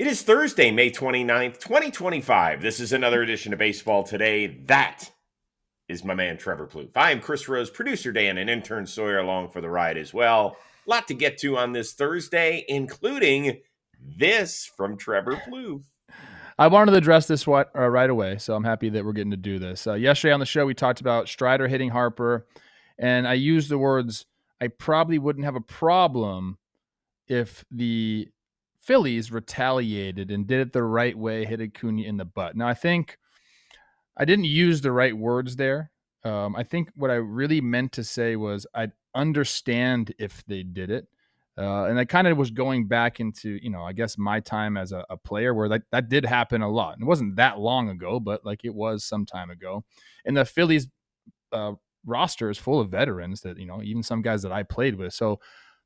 It is Thursday, May 29th, 2025. This is another edition of Baseball Today. That is my man, Trevor Plouffe. I am Chris Rose, producer Dan, and intern Sawyer along for the ride as well. A lot to get to on this Thursday, including this from Trevor Plouffe. I wanted to address this right away, so I'm happy that we're getting to do this. Yesterday on the show, we talked about Strider hitting Harper, and I used the words, I probably wouldn't have a problem if the Phillies retaliated and did it the right way, hit Acuna in the butt. Now, I think I didn't use the right words there. I think what I really meant to say was I'd understand if they did it. And I kind of was going back into, I guess my time as a player where that did happen a lot. And it wasn't that long ago, but like it was some time ago. And the Phillies roster is full of veterans that, even some guys that I played with. So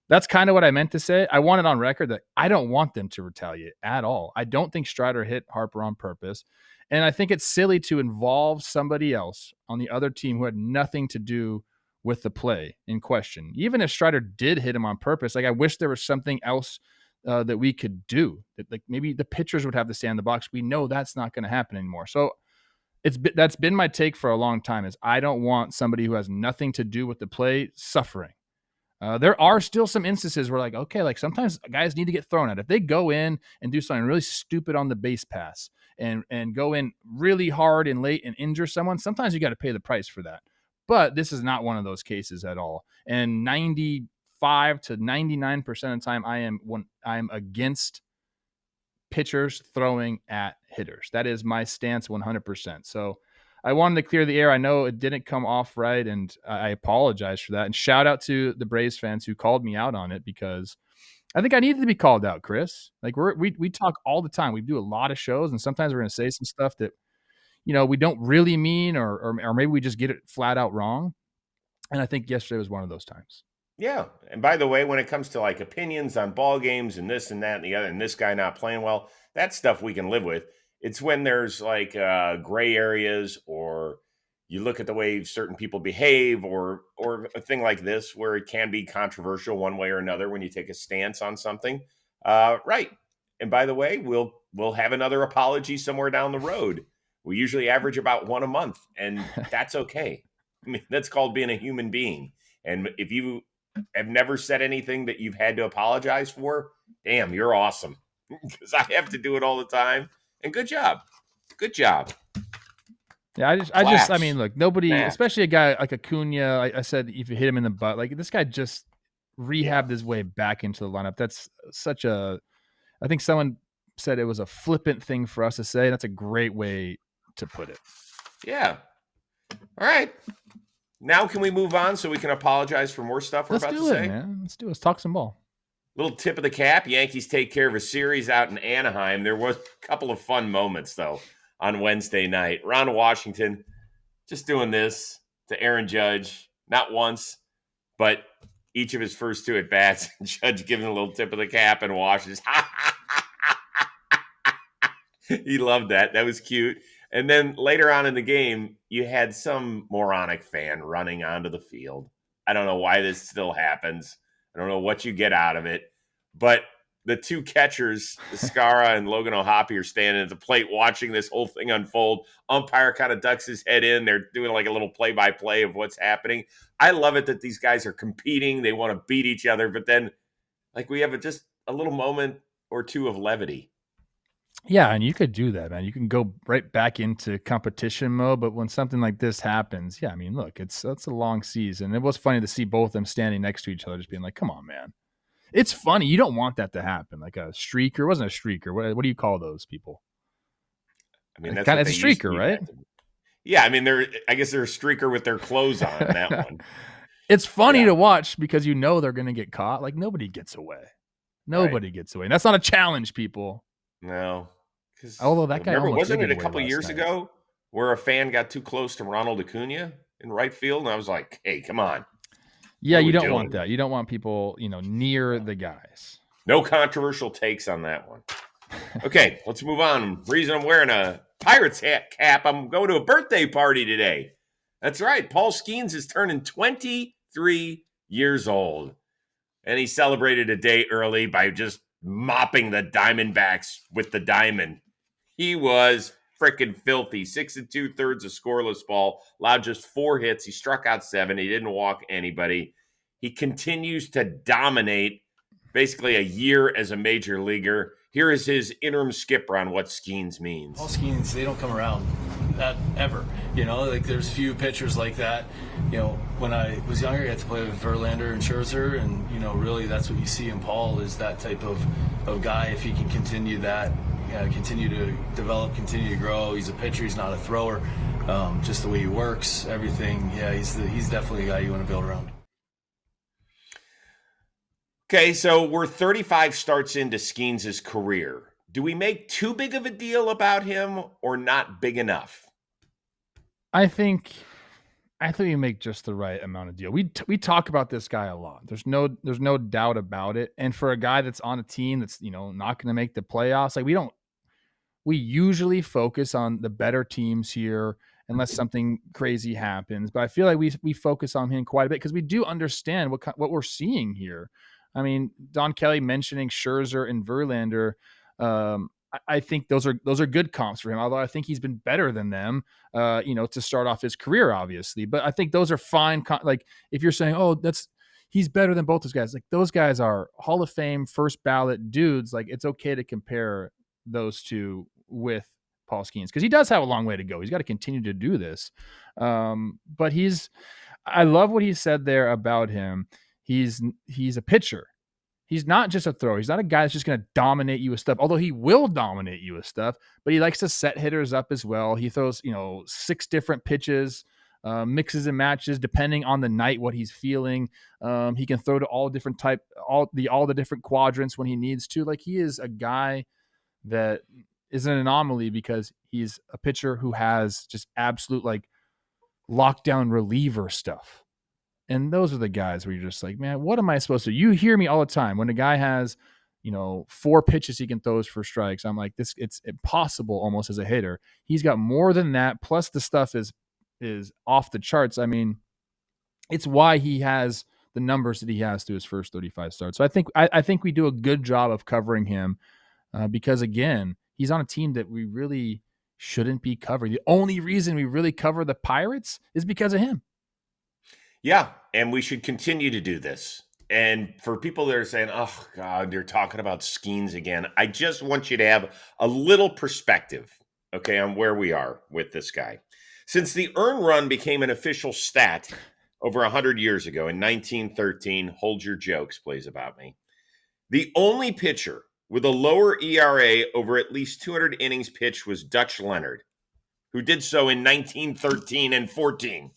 that's kind of what I meant to say. I want it on record that I don't want them to retaliate at all. I don't think Strider hit Harper on purpose. And I think it's silly to involve somebody else on the other team who had nothing to do with the play in question. Even if Strider did hit him on purpose, like I wish there was something else that we could do. That, like maybe the pitchers would have to stay in the box. We know that's not going to happen anymore. So that's been my take for a long time is I don't want somebody who has nothing to do with the play suffering. There are still some instances where like sometimes guys need to get thrown out. If they go in and do something really stupid on the base pass and go in really hard and late and injure someone, sometimes you got to pay the price for that. But this is not one of those cases at all. And 95 to 99% of the time, I am against pitchers throwing at hitters. That is my stance 100%. So I wanted to clear the air. I know it didn't come off right, and I apologize for that. And shout out to the Braves fans who called me out on it because I think I needed to be called out, Chris. Like we talk all the time. We do a lot of shows, and sometimes we're going to say some stuff that we don't really mean, or maybe we just get it flat out wrong. And I think yesterday was one of those times. Yeah. And by the way, when it comes to like opinions on ball games and this and that and the other, and this guy not playing well, that stuff we can live with. It's when there's like gray areas, or you look at the way certain people behave, or a thing like this where it can be controversial one way or another when you take a stance on something. Right. And by the way, we'll have another apology somewhere down the road. We usually average about one a month, and that's okay. I mean, that's called being a human being. And if you have never said anything that you've had to apologize for, damn, you're awesome. Because I have to do it all the time. And good job. Good job. Yeah, I mean, look, nobody, especially a guy like Acuna, I said if you hit him in the butt, like this guy just rehabbed his way back into the lineup. That's I think someone said it was a flippant thing for us to say. That's a great way to put it. Yeah. All right. Now can we move on so we can apologize for more stuff we're about to say? Man. Let's do it. Let's talk some ball. Little tip of the cap. Yankees take care of a series out in Anaheim. There was a couple of fun moments, though, on Wednesday night. Ron Washington just doing this to Aaron Judge, not once, but each of his first two at-bats. Judge giving a little tip of the cap, and Wash just he loved that. That was cute. And then later on in the game, you had some moronic fan running onto the field. I don't know why this still happens. I don't know what you get out of it. But the two catchers, Escara and Logan O'Hoppe, are standing at the plate watching this whole thing unfold. Umpire kind of ducks his head in. They're doing like a little play-by-play of what's happening. I love it that these guys are competing. They want to beat each other. But then like we have just a little moment or two of levity. Yeah, and you could do that, man. You can go right back into competition mode, but when something like this happens, yeah, I mean, look, that's a long season. It was funny to see both of them standing next to each other, just being like, "Come on, man." It's funny. You don't want that to happen. Like a streaker. It wasn't a streaker. What do you call those people? I mean, that's it's a streaker, right? Yeah, I mean, I guess they're a streaker with their clothes on. That one. It's funny to watch because they're going to get caught. Like nobody gets away. Nobody gets away. And that's not a challenge, people. No. Although that guy remember, wasn't it a couple years ago where a fan got too close to Ronald Acuna in right field? And I was like, hey, come on. Yeah, you don't want that. You don't want people, near the guys. No controversial takes on that one. Okay, let's move on. Reason I'm wearing a Pirates cap, I'm going to a birthday party today. That's right. Paul Skenes is turning 23 years old. And he celebrated a day early by just mopping the Diamondbacks with the diamond. He was freaking filthy. 6 2/3 a scoreless ball, allowed just 4 hits. He struck out 7. He didn't walk anybody. He continues to dominate basically a year as a major leaguer. Here is his interim skipper on what Skenes means. All Skenes, they don't come around that ever. Like there's few pitchers like that. When I was younger, I had to play with Verlander and Scherzer, and really that's what you see in Paul is that type of guy. If he can continue that, continue to develop, continue to grow. He's a pitcher. He's not a thrower. Just the way he works, everything. Yeah, he's definitely a guy you want to build around. Okay, so we're 35 starts into Skenes' career. Do we make too big of a deal about him or not big enough? I think we make just the right amount of deal. We talk about this guy a lot. There's no doubt about it. And for a guy that's on a team that's not going to make the playoffs, like we usually focus on the better teams here unless something crazy happens. But I feel like we focus on him quite a bit because we do understand what we're seeing here. I mean, Don Kelly mentioning Scherzer and Verlander. I think those are good comps for him. Although I think he's been better than them, to start off his career, obviously. But I think those are fine. Like if you're saying, oh, he's better than both those guys. Like those guys are Hall of Fame, first ballot dudes. Like it's okay to compare those two with Paul Skenes because he does have a long way to go. He's got to continue to do this. But I love what he said there about him. He's a pitcher. He's not just a thrower. He's not a guy that's just going to dominate you with stuff, although he will dominate you with stuff, but he likes to set hitters up as well. He throws, 6 different pitches, mixes and matches depending on the night, what he's feeling. He can throw to all the different quadrants when he needs to. Like he is a guy that is an anomaly because he's a pitcher who has just absolute like lockdown reliever stuff. And those are the guys where you're just like, man, what am I supposed to do? You hear me all the time when a guy has, 4 pitches he can throw for strikes. I'm like, it's impossible almost as a hitter. He's got more than that. Plus the stuff is off the charts. I mean, it's why he has the numbers that he has through his first 35 starts. So I think we do a good job of covering him because again, he's on a team that we really shouldn't be covering. The only reason we really cover the Pirates is because of him. Yeah, and we should continue to do this. And for people that are saying, oh, God, you're talking about Skenes again, I just want you to have a little perspective, okay, on where we are with this guy. Since the earned run became an official stat over 100 years ago in 1913, hold your jokes, please, about me, the only pitcher with a lower ERA over at least 200 innings pitched was Dutch Leonard, who did so in 1913 and 14.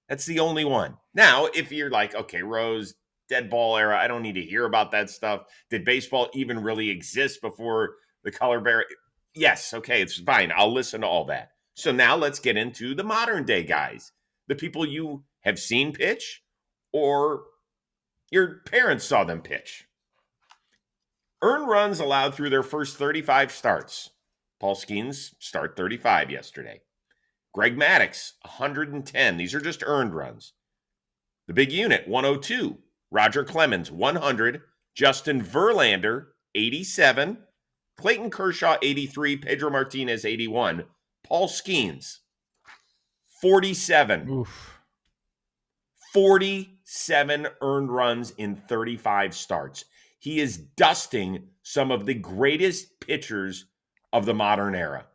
That's the only one. Now, if you're like, okay, Rose, dead ball era, I don't need to hear about that stuff. Did baseball even really exist before the color barrier? Yes, okay, it's fine. I'll listen to all that. So now let's get into the modern day guys, the people you have seen pitch or your parents saw them pitch. Earned runs allowed through their first 35 starts. Paul Skenes start 35 yesterday. Greg Maddux, 110. These are just earned runs. The big unit, 102. Roger Clemens, 100. Justin Verlander, 87. Clayton Kershaw, 83. Pedro Martinez, 81. Paul Skenes, 47. Oof. 47 earned runs in 35 starts. He is dusting some of the greatest pitchers of the modern era,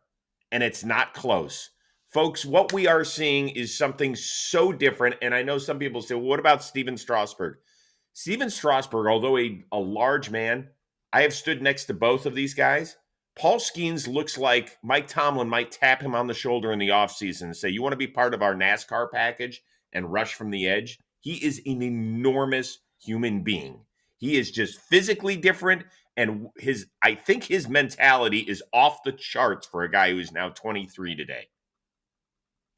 and it's not close. Folks, what we are seeing is something so different, and I know some people say, well, what about Steven Strasburg? Steven Strasburg, although a large man, I have stood next to both of these guys. Paul Skenes looks like Mike Tomlin might tap him on the shoulder in the offseason and say, you want to be part of our NASCAR package and rush from the edge? He is an enormous human being. He is just physically different, and I think his mentality is off the charts for a guy who is now 23 today.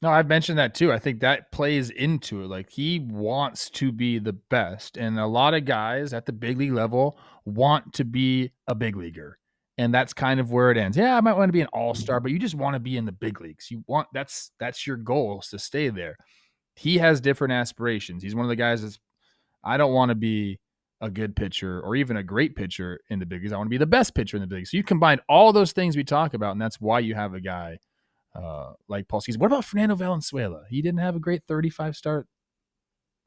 No, I've mentioned that too. I think that plays into it. Like he wants to be the best. And a lot of guys at the big league level want to be a big leaguer. And that's kind of where it ends. Yeah, I might want to be an all-star, but you just want to be in the big leagues. That's your goal, is to stay there. He has different aspirations. He's one of the guys I don't want to be a good pitcher or even a great pitcher in the big leagues. I want to be the best pitcher in the big leagues. So you combine all those things we talk about, and that's why you have a guy like Paul Skenes. What about Fernando Valenzuela? He didn't have a great 35 start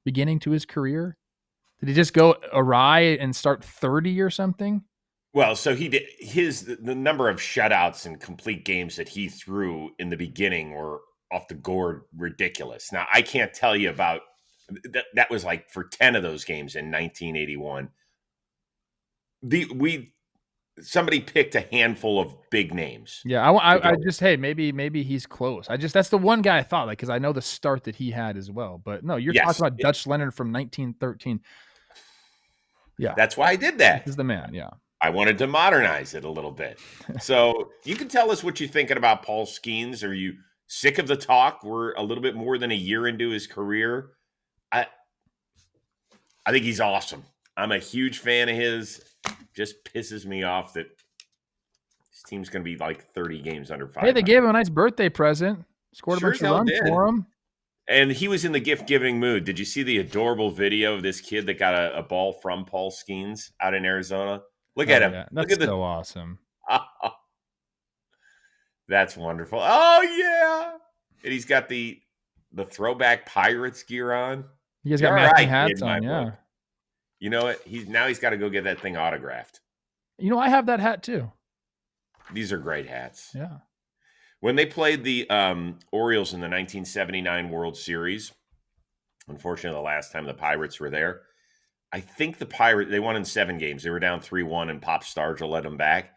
beginning to his career. Did he just go awry and start 30 or something? Well, so he did the number of shutouts and complete games that he threw in the beginning were off the gourd ridiculous. Now, I can't tell you about that was like for 10 of those games in 1981. Somebody picked a handful of big names. Yeah, I just, hey, maybe he's close. That's the one guy I thought, like, because I know the start that he had as well. But no, you're talking about Dutch Leonard from 1913. Yeah, that's why I did that. This is the man. Yeah, I wanted to modernize it a little bit. So you can tell us what you're thinking about Paul Skenes. Are you sick of the talk? We're a little bit more than a year into his career. I think he's awesome. I'm a huge fan of his. Just pisses me off that his team's going to be like 30 games under 500. Hey, they gave him a nice birthday present. Scored a bunch of runs for him. And he was in the gift-giving mood. Did you see the adorable video of this kid that got a ball from Paul Skenes out in Arizona? Look at him. Yeah. That's so awesome. That's wonderful. Oh, yeah. And he's got the throwback Pirates gear on. He has got matching hats on, yeah. Book. You know what? He's got to go get that thing autographed. You know, I have that hat too. These are great hats. Yeah. When they played the Orioles in the 1979 World Series, unfortunately, the last time the Pirates were there, I think the Pirates, they won in 7 games. They were down 3-1, and Pop Stargell led them back.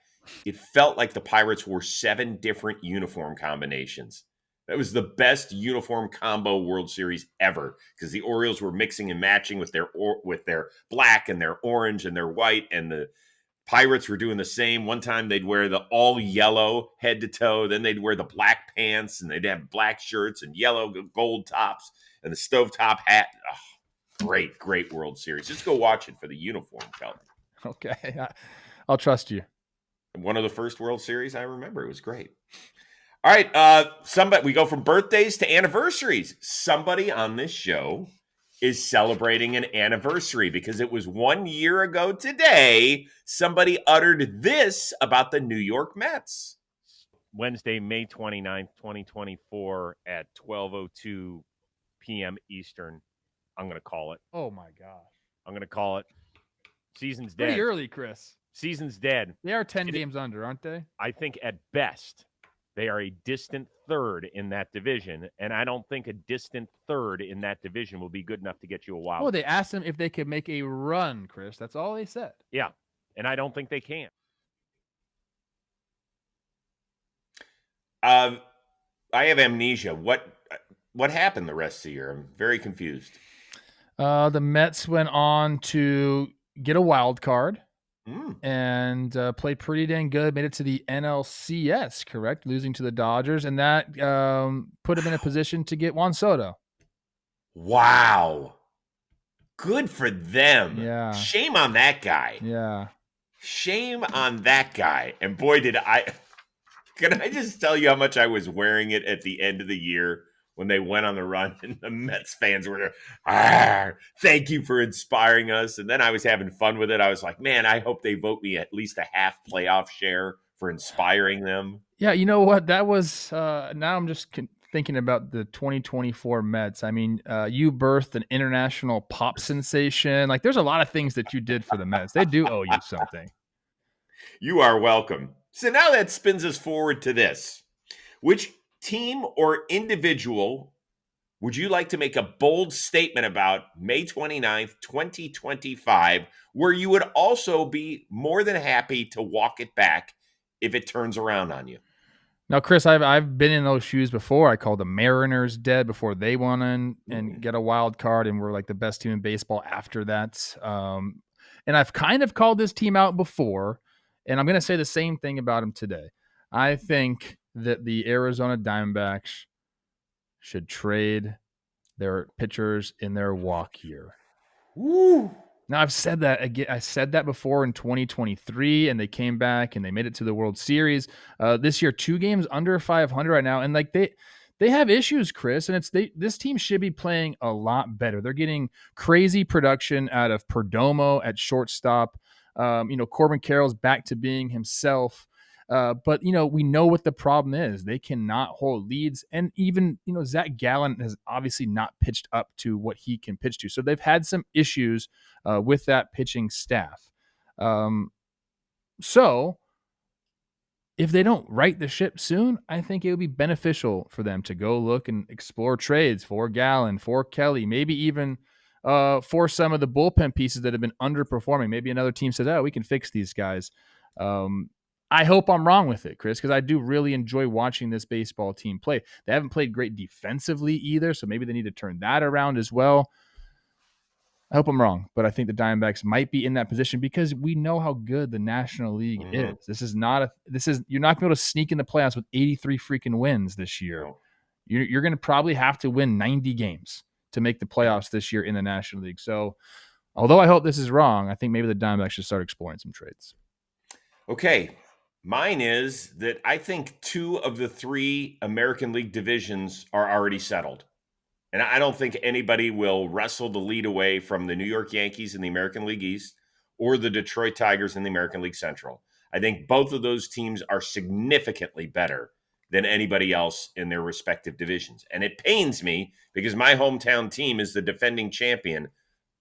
It felt like the Pirates wore 7 different uniform combinations. That was the best uniform combo World Series ever because the Orioles were mixing and matching with their black and their orange and their white, and the Pirates were doing the same. One time they'd wear the all yellow head to toe. Then they'd wear the black pants, and they'd have black shirts and yellow gold tops and the stovetop hat. Oh, great World Series. Just go watch it for the uniform color. Okay. I'll trust you. One of the first World Series I remember. It was great. All right. We go from birthdays to anniversaries. Somebody on this show is celebrating an anniversary because it was 1 year ago today somebody uttered this about the New York Mets. Wednesday, May 29th, 2024 at 12:02 p.m. Eastern. I'm going to call it. Oh, my gosh. I'm going to call it. Season's dead. Pretty early, Chris. Season's dead. They are 10 games under, aren't they? I think at best they are a distant third in that division, and I don't think a distant third in that division will be good enough to get you a wild card. Well, they asked them if they could make a run, Chris. That's all they said. Yeah, and I don't think they can. I have amnesia. What happened the rest of the year? I'm very confused. The Mets went on to get a wild card. And played pretty dang good. Made it to the NLCS, correct? Losing to the Dodgers, and that put him in a position to get Juan Soto. Wow. Good for them. Yeah. Shame on that guy. Yeah. Shame on that guy. And boy, can I just tell you how much I was wearing it at the end of the year when they went on the run and the Mets fans were there, thank you for inspiring us. And then I was having fun with it. I was like, man, I hope they vote me at least a half playoff share for inspiring them. Yeah, you know what? That was now I'm just thinking about the 2024 Mets. I mean, you birthed an international pop sensation. Like, there's a lot of things that you did for the Mets. They do owe you something. You are welcome. So now that spins us forward to this. Which team or individual would you like to make a bold statement about May 29th, 2025, where you would also be more than happy to walk it back if it turns around on you? Now, Chris, I've been in those shoes before. I called the Mariners dead before they won in and get a wild card and were like the best team in baseball after that. And I've kind of called this team out before, and I'm going to say the same thing about them today. I think that the Arizona Diamondbacks should trade their pitchers in their walk year. Woo. Now, I've said that again. I said that before in 2023, and they came back and they made it to the World Series. This year, 2 games under 500 right now, and like they They have issues, Chris, and this team should be playing a lot better. They're getting crazy production out of Perdomo at shortstop. Corbin Carroll's back to being himself. But we know what the problem is. They cannot hold leads. And even, Zach Gallen has obviously not pitched up to what he can pitch to. So they've had some issues with that pitching staff. So if they don't right the ship soon, I think it would be beneficial for them to go look and explore trades for Gallen, for Kelly, maybe even for some of the bullpen pieces that have been underperforming. Maybe another team says, we can fix these guys. I hope I'm wrong with it, Chris, because I do really enjoy watching this baseball team play. They haven't played great defensively either, so maybe they need to turn that around as well. I hope I'm wrong, but I think the Diamondbacks might be in that position because we know how good the National League is. You're not going to be able to sneak in the playoffs with 83 freaking wins this year. No. You're going to probably have to win 90 games to make the playoffs this year in the National League. So, although I hope this is wrong, I think maybe the Diamondbacks should start exploring some trades. Okay. Mine is that I think 2 of the 3 American League divisions are already settled. And I don't think anybody will wrestle the lead away from the New York Yankees in the American League East or the Detroit Tigers in the American League Central. I think both of those teams are significantly better than anybody else in their respective divisions. And it pains me because my hometown team is the defending champion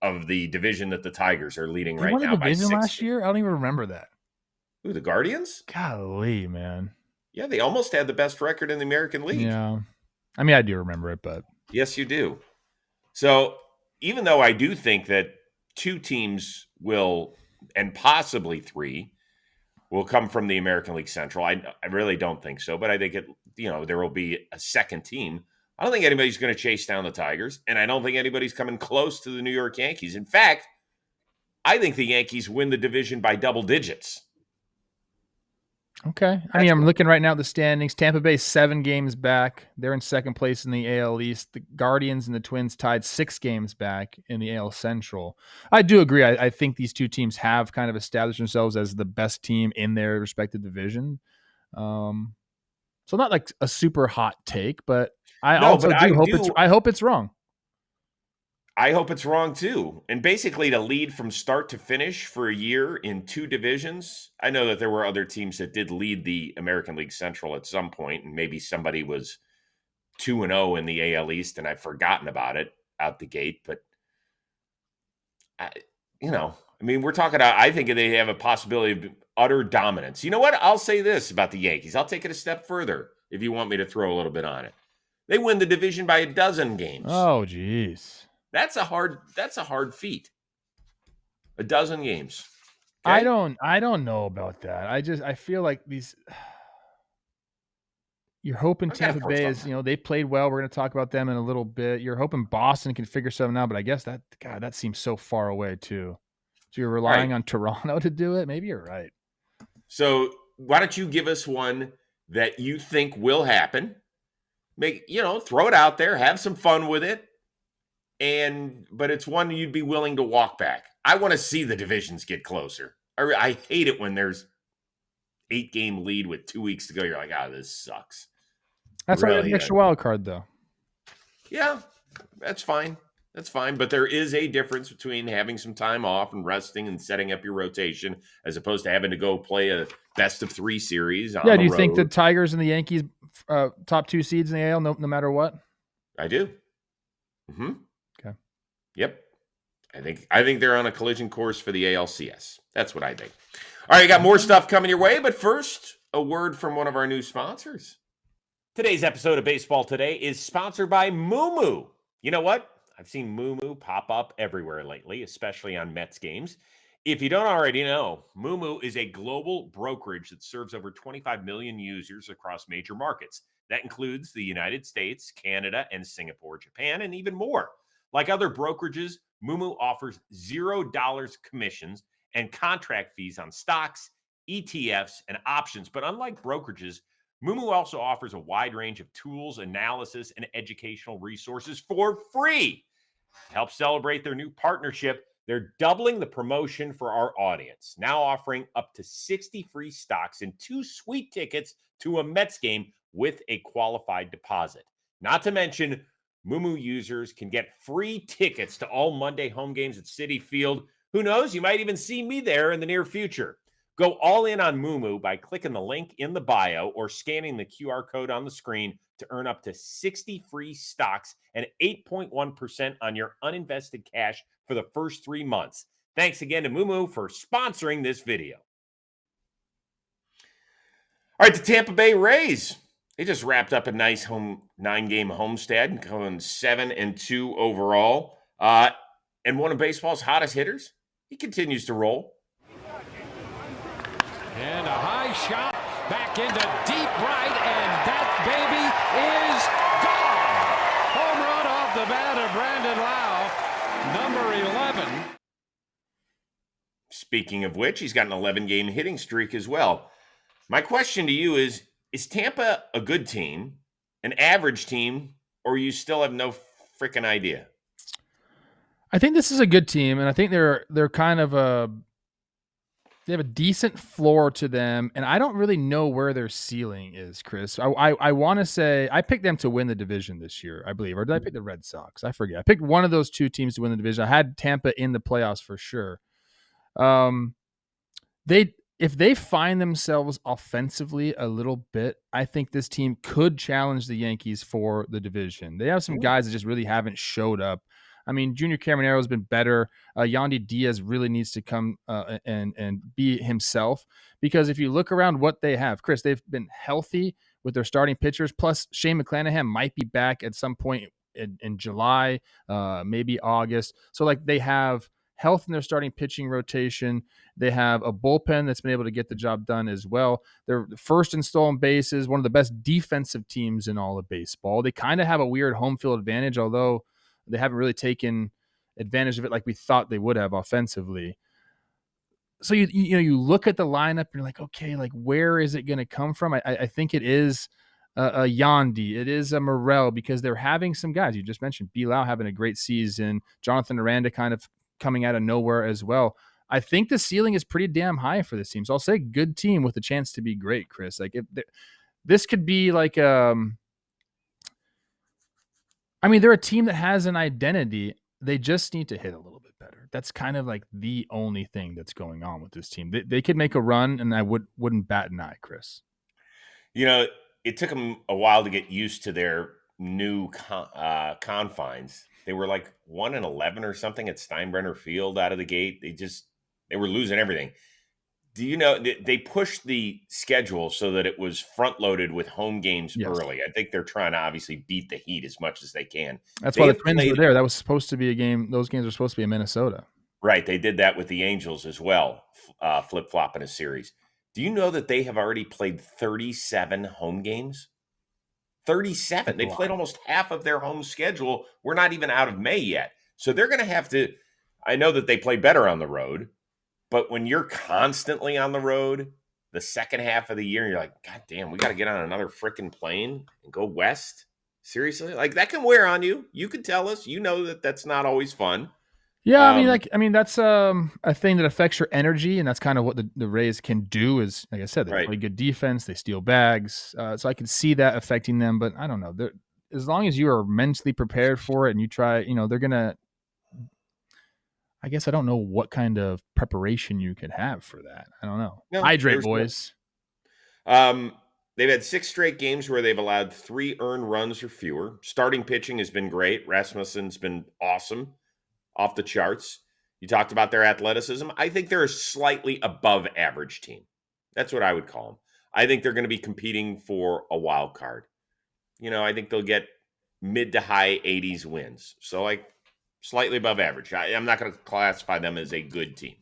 of the division that the Tigers are leading right now. They won the division last year? I don't even remember that. Who, the Guardians? Golly, man. Yeah, they almost had the best record in the American League. Yeah. I mean, I do remember it, but... Yes, you do. So even though I do think that 2 teams will, and possibly 3, will come from the American League Central, I really don't think so. But I think there will be a second team. I don't think anybody's going to chase down the Tigers, and I don't think anybody's coming close to the New York Yankees. In fact, I think the Yankees win the division by double digits. Okay. I mean, I'm looking right now at the standings. Tampa Bay 7 games back. They're in second place in the AL East. The Guardians and the Twins tied 6 games back in the AL Central. I do agree. I think these 2 teams have kind of established themselves as the best team in their respective division. So not like a super hot take, but I hope it's wrong. I hope it's wrong too. And basically to lead from start to finish for a year in 2 divisions, I know that there were other teams that did lead the American League Central at some point, and maybe somebody was 2-0 in the AL East and I've forgotten about it out the gate. But, we're talking about, I think they have a possibility of utter dominance. You know what? I'll say this about the Yankees. I'll take it a step further if you want me to throw a little bit on it. They win the division by 12 games. Oh, geez. That's a hard feat. 12 games. Okay? I don't know about that. I feel like you're hoping Tampa Bay is, they played well. We're going to talk about them in a little bit. You're hoping Boston can figure something out, but I guess that seems so far away too. So you're relying on Toronto to do it? Maybe you're right. So why don't you give us one that you think will happen? Throw it out there, have some fun with it. But it's one you'd be willing to walk back. I want to see the divisions get closer. I hate it when there's 8-game lead with 2 weeks to go. You're like, this sucks. That's really an extra wild card, though. Yeah, that's fine. That's fine. But there is a difference between having some time off and resting and setting up your rotation as opposed to having to go play a best-of-3 series on the road. Do you think the Tigers and the Yankees top 2 seeds in the AL no matter what? I do. Mm-hmm. Okay. Yep. I think they're on a collision course for the ALCS. That's what I think. All right, you got more stuff coming your way, but first, a word from one of our new sponsors. Today's episode of Baseball Today is sponsored by Moo Moo. You know what? I've seen Moo Moo pop up everywhere lately, especially on Mets games. If you don't already know, Moo Moo is a global brokerage that serves over 25 million users across major markets. That includes the United States, Canada, and Singapore, Japan, and even more. Like other brokerages, Moo Moo offers $0 commissions and contract fees on stocks, ETFs, and options. But unlike brokerages, Moo Moo also offers a wide range of tools, analysis, and educational resources for free. To help celebrate their new partnership, they're doubling the promotion for our audience, now offering up to 60 free stocks and 2 sweet tickets to a Mets game with a qualified deposit. Not to mention, Moo users can get free tickets to all Monday home games at Citi Field. Who knows? You might even see me there in the near future. Go all in on Moo by clicking the link in the bio or scanning the QR code on the screen to earn up to 60 free stocks and 8.1% on your uninvested cash for the first 3 months. Thanks again to Moo for sponsoring this video. All right, the Tampa Bay Rays. They just wrapped up a nice 9-game homestand, going 7-2 overall. And one of baseball's hottest hitters, he continues to roll. And a high shot back into deep right, and that baby is gone. Home run off the bat of Brandon Lau, number 11. Speaking of which, he's got an 11-game hitting streak as well. My question to you is Tampa a good team, an average team, or you still have no freaking idea? I think this is a good team, and I think they're kind of they have a decent floor to them, and I don't really know where their ceiling is, Chris. I want to say I picked them to win the division this year, I believe, or did I pick the Red Sox? I forget. I picked one of those two teams to win the division. I had Tampa in the playoffs for sure. If they find themselves offensively a little bit, I think this team could challenge the Yankees for the division. They have some guys that just really haven't showed up. I mean, Junior Caminero has been better. Yandy Diaz really needs to come and be himself, because if you look around what they have, Chris, they've been healthy with their starting pitchers. Plus, Shane McClanahan might be back at some point in July, maybe August. So, like, they have health in their starting pitching rotation. They have a bullpen that's been able to get the job done as well. They're first in stolen bases, one of the best defensive teams in all of baseball. They kind of have a weird home field advantage, although they haven't really taken advantage of it like we thought they would have offensively. So you look at the lineup and you're like, okay, like where is it going to come from? I think it is a Yandy. It is a Morel, because they're having some guys. You just mentioned Bilal having a great season. Jonathan Aranda kind of coming out of nowhere as well. I think the ceiling is pretty damn high for this team. So I'll say good team with a chance to be great, Chris. Like this could be like they're a team that has an identity. They just need to hit a little bit better. That's kind of like the only thing that's going on with this team. They could make a run, and I wouldn't bat an eye, Chris. You know, it took them a while to get used to their new confines. They were like 1-11 or something at Steinbrenner Field out of the gate. They were losing everything. Do you know they pushed the schedule so that it was front loaded with home games early? I think they're trying to obviously beat the Heat as much as they can. That's why the Twins were there. That was supposed to be a game. Those games were supposed to be in Minnesota. Right. They did that with the Angels as well, flip-flopping a series. Do you know that they have already played 37 home games? 37. They played almost half of their home schedule. We're not even out of May yet. So they're going to have to – I know that they play better on the road, but when you're constantly on the road the second half of the year, you're like, God damn, we got to get on another freaking plane and go west? Seriously? Like, that can wear on you. You can tell us. You know that that's not always fun. Yeah, that's a thing that affects your energy, and that's kind of what the Rays can do. Is, like I said, they play good defense, they steal bags, so I can see that affecting them. But I don't know. As long as you are mentally prepared for it and you try, they're gonna. I guess I don't know what kind of preparation you could have for that. I don't know. No, hydrate, boys. They've had 6 straight games where they've allowed 3 earned runs or fewer. Starting pitching has been great. Rasmussen's been awesome. Off the charts. You talked about their athleticism. I think they're a slightly above average team. That's what I would call them. I think they're going to be competing for a wild card. I think they'll get mid to high 80s wins. So like slightly above average. I'm not going to classify them as a good team.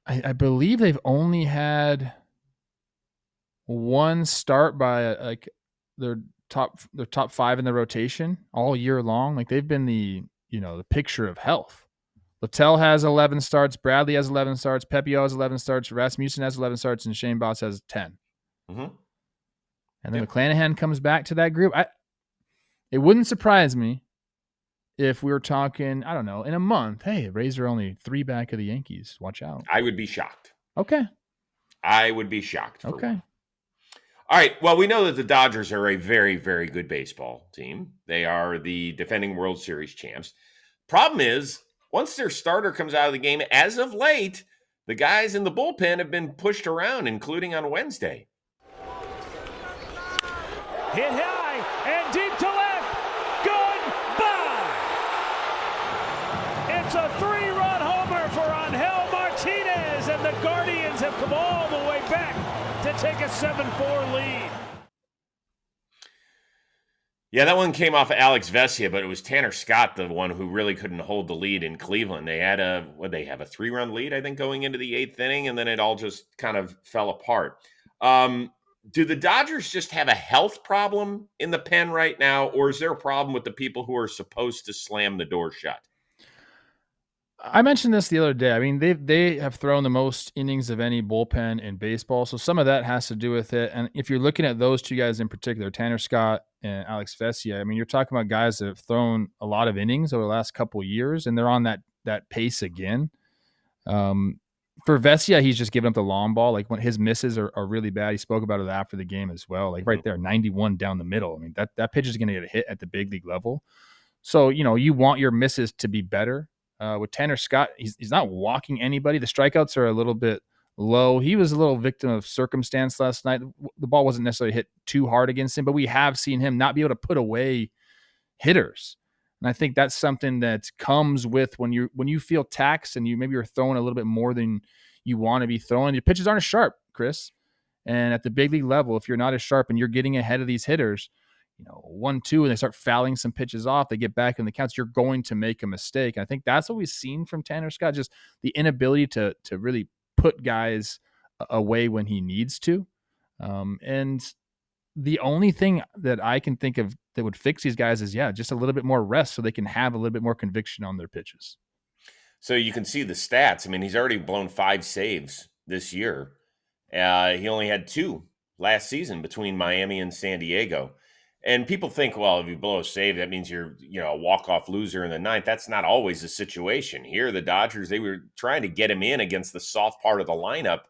I believe they've only had one start by their top 5 in the rotation all year long. Like they've been the picture of health. Littell has 11 starts. Bradley has 11 starts. Pepio has 11 starts. Rasmussen has 11 starts. And Shane Boss has 10. Mm-hmm. And then McClanahan comes back to that group. It wouldn't surprise me if we were talking, I don't know, in a month, hey, Rays are only 3 back of the Yankees. Watch out. I would be shocked. Okay. I would be shocked. Okay. All right. Well, we know that the Dodgers are a very, very good baseball team. They are the defending World Series champs. Problem is, once their starter comes out of the game, as of late, the guys in the bullpen have been pushed around, including on Wednesday. Hit high and deep to left. Goodbye. It's a 3-run homer for Angel Martinez, and the Guardians have come all the way back to take a 7-4 lead. Yeah, that one came off of Alex Vesia, but it was Tanner Scott, the one who really couldn't hold the lead in Cleveland. They had a 3-run lead, I think, going into the 8th inning, and then it all just kind of fell apart. Do the Dodgers just have a health problem in the pen right now, or is there a problem with the people who are supposed to slam the door shut? I mentioned this the other day. I mean, they have thrown the most innings of any bullpen in baseball, so some of that has to do with it. And if you're looking at those two guys in particular, Tanner Scott and Alex Vesia, I mean, you're talking about guys that have thrown a lot of innings over the last couple of years, and they're on that pace again. For Vesia, he's just giving up the long ball. Like when his misses are really bad. He spoke about it after the game as well. Like right there, 91 down the middle. I mean, that pitch is going to get a hit at the big league level. So, you want your misses to be better. With Tanner Scott, he's not walking anybody. The strikeouts are a little bit low. He was a little victim of circumstance last night. The ball wasn't necessarily hit too hard against him, but we have seen him not be able to put away hitters. And I think that's something that comes with when you feel taxed and you're throwing a little bit more than you want to be throwing. Your pitches aren't as sharp, Chris. And at the big league level, if you're not as sharp and you're getting ahead of these hitters, 1-2, and they start fouling some pitches off, they get back in the counts, you're going to make a mistake. And I think that's what we've seen from Tanner Scott, just the inability to really put guys away when he needs to. And the only thing that I can think of that would fix these guys is, just a little bit more rest so they can have a little bit more conviction on their pitches. So you can see the stats. I mean, he's already blown 5 saves this year. He only had 2 last season between Miami and San Diego. And people think, well, if you blow a save, that means you're, a walk-off loser in the 9th. That's not always the situation. Here, the Dodgers, they were trying to get him in against the soft part of the lineup,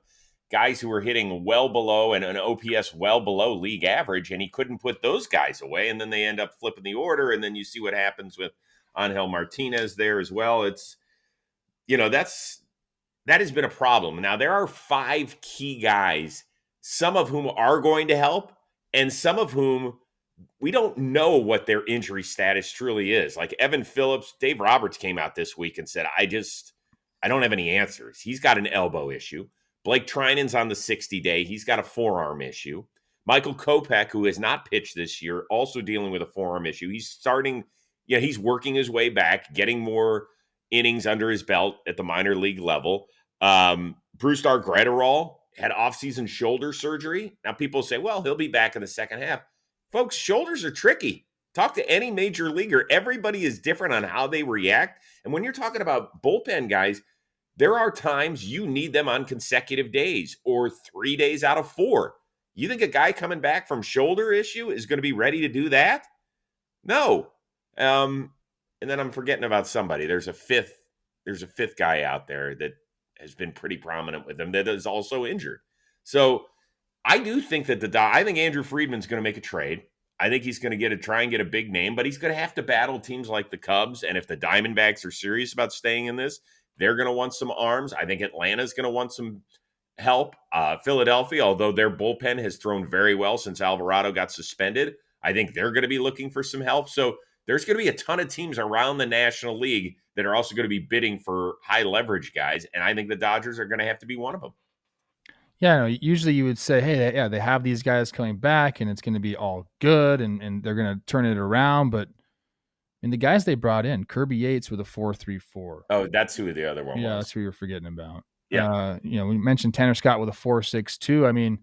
guys who were hitting well below and an OPS well below league average, and he couldn't put those guys away. And then they end up flipping the order, and then you see what happens with Angel Martinez there as well. It's, that has been a problem. Now, there are 5 key guys, some of whom are going to help, and some of whom we don't know what their injury status truly is. Like Evan Phillips, Dave Roberts came out this week and said, I don't have any answers. He's got an elbow issue. Blake Trinan's on the 60-day. He's got a forearm issue. Michael Kopech, who has not pitched this year, also dealing with a forearm issue. He's working his way back, getting more innings under his belt at the minor league level. Brusdar Graterol had offseason shoulder surgery. Now people say, well, he'll be back in the second half. Folks, shoulders are tricky. Talk to any major leaguer. Everybody is different on how they react. And when you're talking about bullpen guys, there are times you need them on consecutive days or 3 days out of 4. You think a guy coming back from shoulder issue is going to be ready to do that? No. And then I'm forgetting about somebody. There's a fifth guy out there that has been pretty prominent with them that is also injured. So I do think that I think Andrew Friedman's going to make a trade. I think he's going to try and get a big name, but he's going to have to battle teams like the Cubs. And if the Diamondbacks are serious about staying in this, they're going to want some arms. I think Atlanta's going to want some help. Philadelphia, although their bullpen has thrown very well since Alvarado got suspended, I think they're going to be looking for some help. So there's going to be a ton of teams around the National League that are also going to be bidding for high leverage guys. And I think the Dodgers are going to have to be one of them. Yeah, no, usually you would say, hey, they have these guys coming back and it's going to be all good and they're going to turn it around. But the guys they brought in, Kirby Yates with a 4.34. Oh, that's who the other one was. Yeah, that's who you were forgetting about. Yeah. We mentioned Tanner Scott with a 4.62. I mean,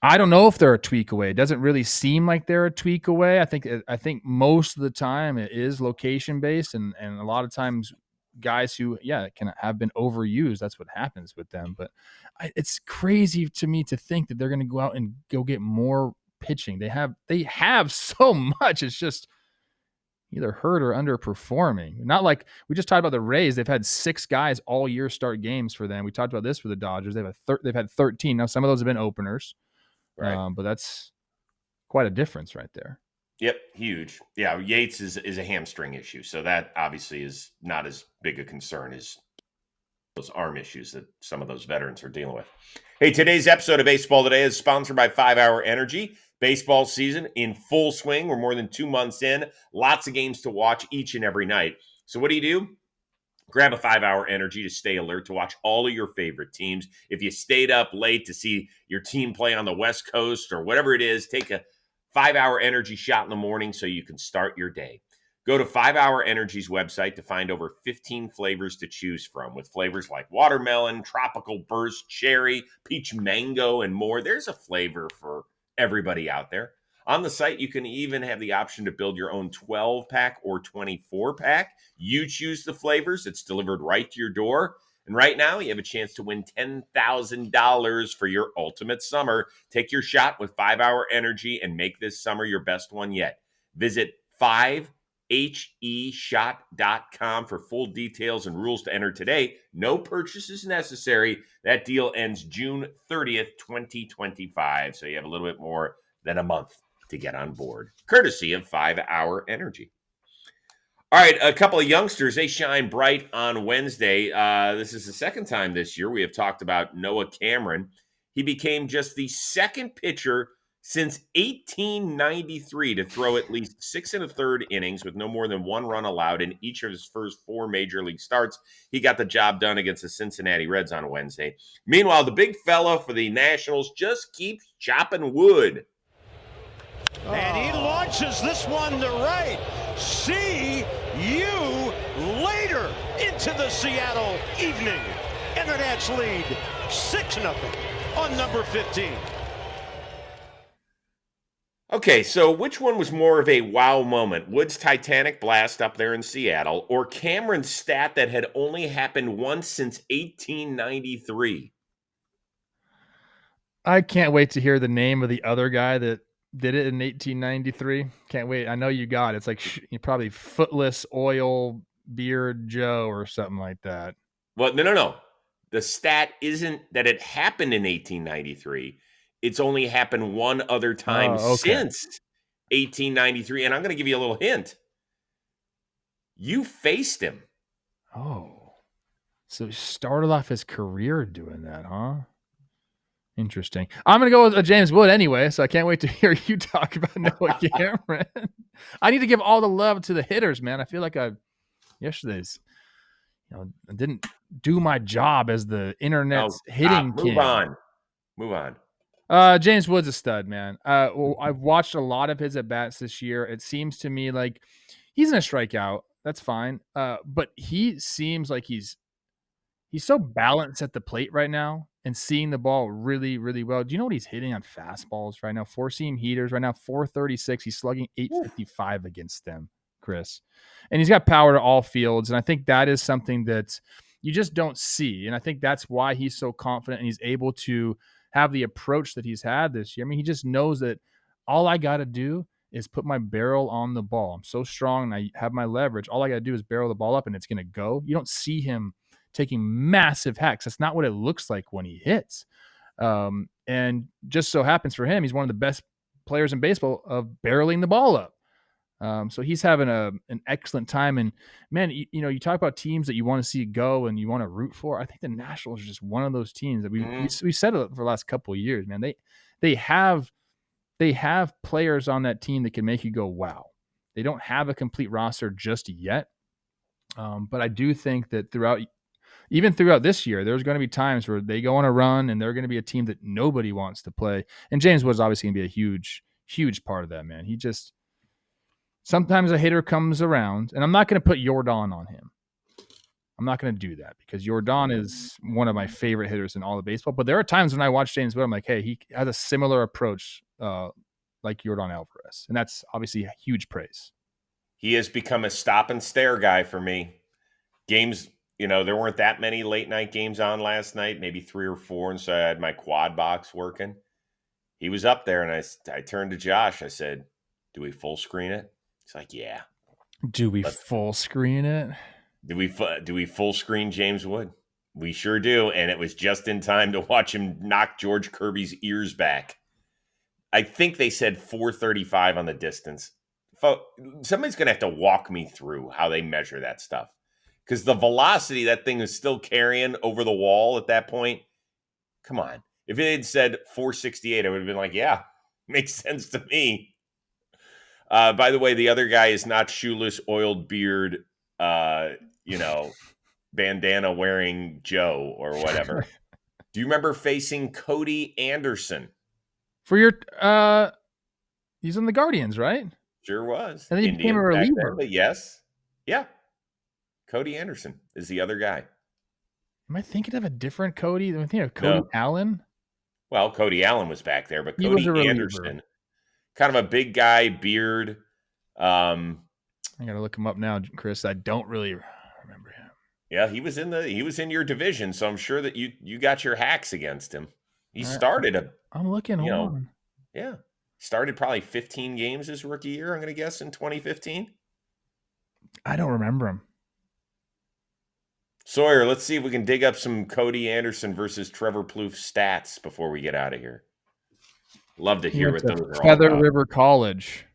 I don't know if they're a tweak away. It doesn't really seem like they're a tweak away. I think most of the time it is location based and a lot of times guys who can have been overused, that's what happens with them. But it's crazy to me to think that they're going to go out and go get more pitching. They have so much. It's just either hurt or underperforming. Not like we just talked about the Rays. They've had 6 guys all year start games for them. We talked about this for the Dodgers. They've had 13. Now some of those have been openers. Right. But that's quite a difference right there. Yep, huge. Yeah, Yates is a hamstring issue, so that obviously is not as big a concern as those arm issues that some of those veterans are dealing with. Hey, today's episode of Baseball Today is sponsored by 5 Hour Energy. Baseball season in full swing. We're more than 2 months in. Lots of games to watch each and every night. So what do? Grab a 5 Hour Energy to stay alert, to watch all of your favorite teams. If you stayed up late to see your team play on the West Coast or whatever it is, take a 5 Hour Energy shot in the morning so you can start your day. Go to 5 Hour Energy's website to find over 15 flavors to choose from, with flavors like watermelon, tropical burst, cherry, peach mango, and more. There's a flavor for everybody out there. On the site, you can even have the option to build your own 12-pack or 24-pack. You choose the flavors. It's delivered right to your door. And right now, you have a chance to win $10,000 for your ultimate summer. Take your shot with 5 Hour Energy and make this summer your best one yet. Visit 5heshot.com for full details and rules to enter today. No purchase is necessary. That deal ends June 30th, 2025. So you have a little bit more than a month to get on board, courtesy of 5 Hour Energy. All right, a couple of youngsters, they shine bright on Wednesday. This is the second time this year we have talked about Noah Cameron. He became just the second pitcher since 1893 to throw at least 6 1/3 innings with no more than 1 run allowed in each of his first 4 major league starts. He got the job done against the Cincinnati Reds on Wednesday. Meanwhile, the big fella for the Nationals just keeps chopping wood. And he launches this one to right. See you later into the Seattle evening. And the Nats lead 6-0 on number 15. Okay, so which one was more of a wow moment? Wood's Titanic blast up there in Seattle, or Cameron's stat that had only happened once since 1893? I can't wait to hear the name of the other guy that did it in 1893. Can't wait. I know you got it. It's like probably Footless Oil Beard Joe or something like that. Well, no. The stat isn't that it happened in 1893. It's only happened one other time since 1893. And I'm going to give you a little hint. You faced him. Oh. So he started off his career doing that, huh? Interesting. I'm going to go with James Wood anyway, so I can't wait to hear you talk about Noah Cameron. I need to give all the love to the hitters, man. I feel like yesterday's, I didn't do my job as the internet's hitting king. Move on. James Wood's a stud, man. I've watched a lot of his at-bats this year. It seems to me like he's going to strike out. That's fine. But he seems like he's so balanced at the plate right now and seeing the ball really, really well. Do you know what he's hitting on fastballs right now? 4-seam heaters right now, 436. He's slugging 855 against them, Chris. And he's got power to all fields. And I think that is something that you just don't see. And I think that's why he's so confident and he's able to have the approach that he's had this year. I mean, he just knows that all I got to do is put my barrel on the ball. I'm so strong and I have my leverage. All I got to do is barrel the ball up and it's going to go. You don't see him taking massive hacks. That's not what it looks like when he hits. And just so happens for him, he's one of the best players in baseball of barreling the ball up. So he's having an excellent time. And man, you talk about teams that you want to see go and you want to root for. I think the Nationals are just one of those teams that we said it for the last couple of years, man. They have players on that team that can make you go, wow. They don't have a complete roster just yet. But I do think that throughout this year, there's going to be times where they go on a run and they're going to be a team that nobody wants to play. And James Wood's obviously going to be a huge, huge part of that, man. Sometimes a hitter comes around, and I'm not going to put Jordan on him. I'm not going to do that because Jordan is one of my favorite hitters in all of baseball. But there are times when I watch James Wood, I'm like, hey, he has a similar approach like Jordan Alvarez. And that's obviously a huge praise. He has become a stop and stare guy for me. Games, there weren't that many late night games on last night, maybe 3 or 4. And so I had my quad box working. He was up there, and I turned to Josh. I said, do we full screen it? He's like, yeah. Do we full screen it? Do we full screen James Wood? We sure do. And it was just in time to watch him knock George Kirby's ears back. I think they said 435 on the distance. Somebody's going to have to walk me through how they measure that stuff. Because the velocity that thing is still carrying over the wall at that point, come on. If it had said 468, I would have been like, yeah, makes sense to me. By the way, the other guy is not shoeless, oiled beard, bandana wearing Joe or whatever. Do you remember facing Cody Anderson? For your, he's on the Guardians, right? Sure was. And then he became a reliever. But yes. Yeah. Cody Anderson is the other guy. Am I thinking of a different Cody? Am I thinking of Cody Allen? Well, Cody Allen was back there, but Cody Anderson, kind of a big guy, beard. I got to look him up now, Chris. I don't really remember him. Yeah, he was in your division, so I'm sure that you got your hacks against him. He started I'm looking. Hold on. Yeah. Started probably 15 games his rookie year, I'm going to guess, in 2015. I don't remember him. Sawyer, let's see if we can dig up some Cody Anderson versus Trevor Plouffe stats before we get out of here. Love to hear what those are all about. Feather River College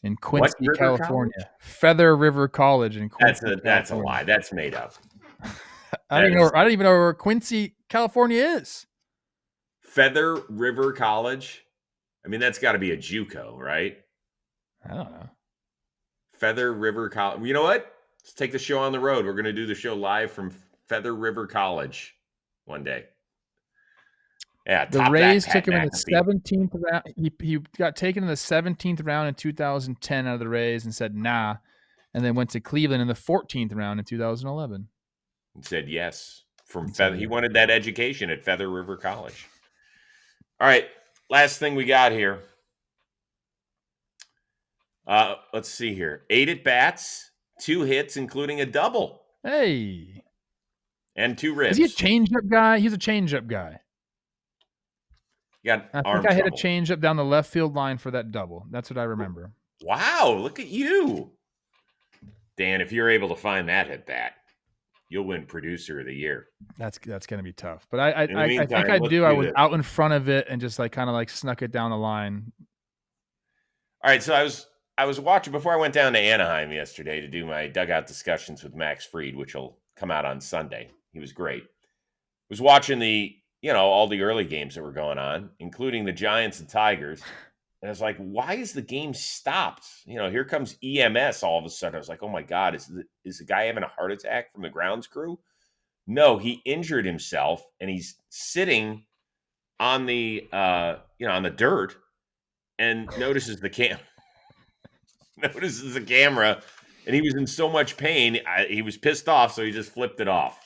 in Quincy, California. College? Feather River College in Quincy. That's a lie. That's made up. I don't even know where Quincy, California is. Feather River College? I mean, that's got to be a JUCO, right? I don't know. Feather River College. You know what? Let's take the show on the road. We're going to do the show live from Feather River College one day. Yeah, the Rays took him in the 17th round. He got taken in the 17th round in 2010 out of the Rays and said nah, and then went to Cleveland in the 14th round in 2011. And said yes from Feather. He wanted that education at Feather River College. All right, last thing we got here. Let's see here. 8 at-bats, 2 hits, including a double. Hey. And 2 ribs. Is he a changeup guy? He's a changeup guy. I think I hit a changeup down the left field line for that double. That's what I remember. Wow, look at you. Dan, if you're able to find that at bat, you'll win Producer of the Year. That's going to be tough. But I think I do. I was out in front of it and just kind of snuck it down the line. All right, so I was watching before I went down to Anaheim yesterday to do my dugout discussions with Max Fried, which will come out on Sunday. He was great. I was watching all the early games that were going on, including the Giants and Tigers. And I was like, why is the game stopped? Here comes EMS all of a sudden. I was like, oh my God, is the guy having a heart attack from the grounds crew? No, he injured himself and he's sitting on the on the dirt and notices the camera, and he was in so much pain. He was pissed off, so he just flipped it off.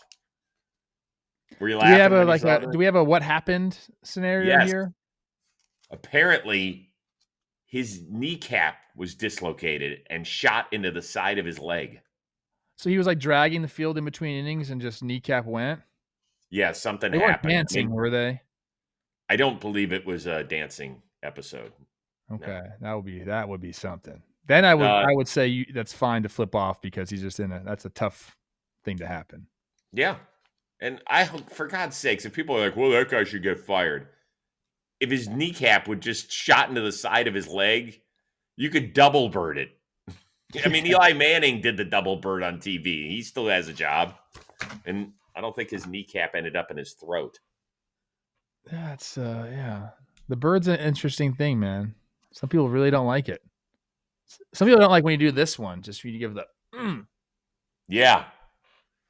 Were you laughing? Do we have a what happened scenario here? Apparently, his kneecap was dislocated and shot into the side of his leg. So he was dragging the field in between innings and just kneecap went? Yeah, something happened. They weren't dancing, were they? I don't believe it was a dancing episode. Okay, no. that would be something. Then I would say that's fine to flip off because he's just that's a tough thing to happen. Yeah. And for God's sakes, if people are like, well, that guy should get fired. If his kneecap would just shot into the side of his leg, you could double bird it. I mean, Eli Manning did the double bird on TV. He still has a job. And I don't think his kneecap ended up in his throat. That's, yeah. The bird's an interesting thing, man. Some people really don't like it. Some people don't like when you do this one, just for you to give the, Yeah.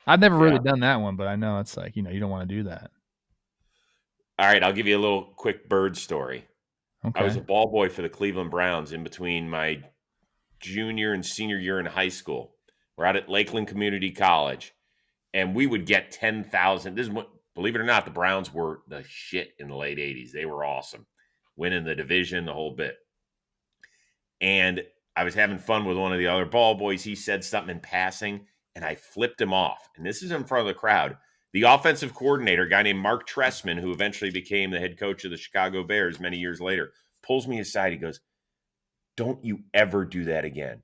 I've never really done that one, but I know it's you don't want to do that. All right, I'll give you a little quick bird story. Okay. I was a ball boy for the Cleveland Browns in between my junior and senior year in high school. We're out at Lakeland Community College, and we would get 10,000. Believe it or not, the Browns were the shit in the late 80s. They were awesome, winning the division, the whole bit. And I was having fun with one of the other ball boys. He said something in passing, and I flipped him off. And this is in front of the crowd. The offensive coordinator, a guy named Mark Trestman, who eventually became the head coach of the Chicago Bears many years later, pulls me aside. He goes, don't you ever do that again.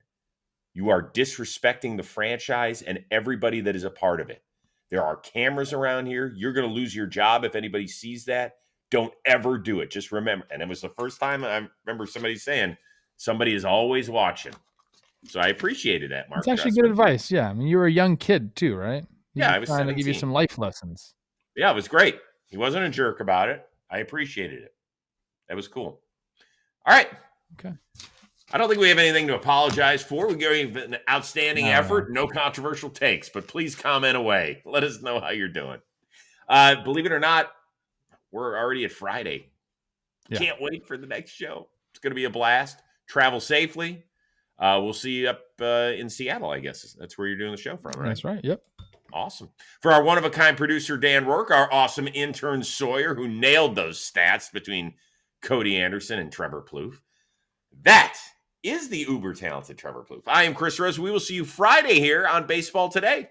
You are disrespecting the franchise and everybody that is a part of it. There are cameras around here. You're going to lose your job if anybody sees that. Don't ever do it. Just remember. And it was the first time I remember somebody saying somebody is always watching. So I appreciated that, Mark. It's actually Dressman. good advice. Yeah. I mean, you were a young kid too, right? Yeah, I was trying to give you 17. some life lessons. Yeah, it was great. He wasn't a jerk about it. I appreciated it. That was cool. All right. Okay. I don't think we have anything to apologize for. We gave an outstanding effort, no controversial takes, but please comment away. Let us know how you're doing. Believe it or not, we're already at Friday. Yeah. Can't wait for the next show. It's going to be a blast. Travel safely. We'll see you up in Seattle, I guess. That's where you're doing the show from, right? That's right. Yep. Awesome. For our one-of-a-kind producer, Dan Rourke, our awesome intern, Sawyer, who nailed those stats between Cody Anderson and Trevor Plouffe. That is the uber-talented Trevor Plouffe. I am Chris Rose. We will see you Friday here on Baseball Today.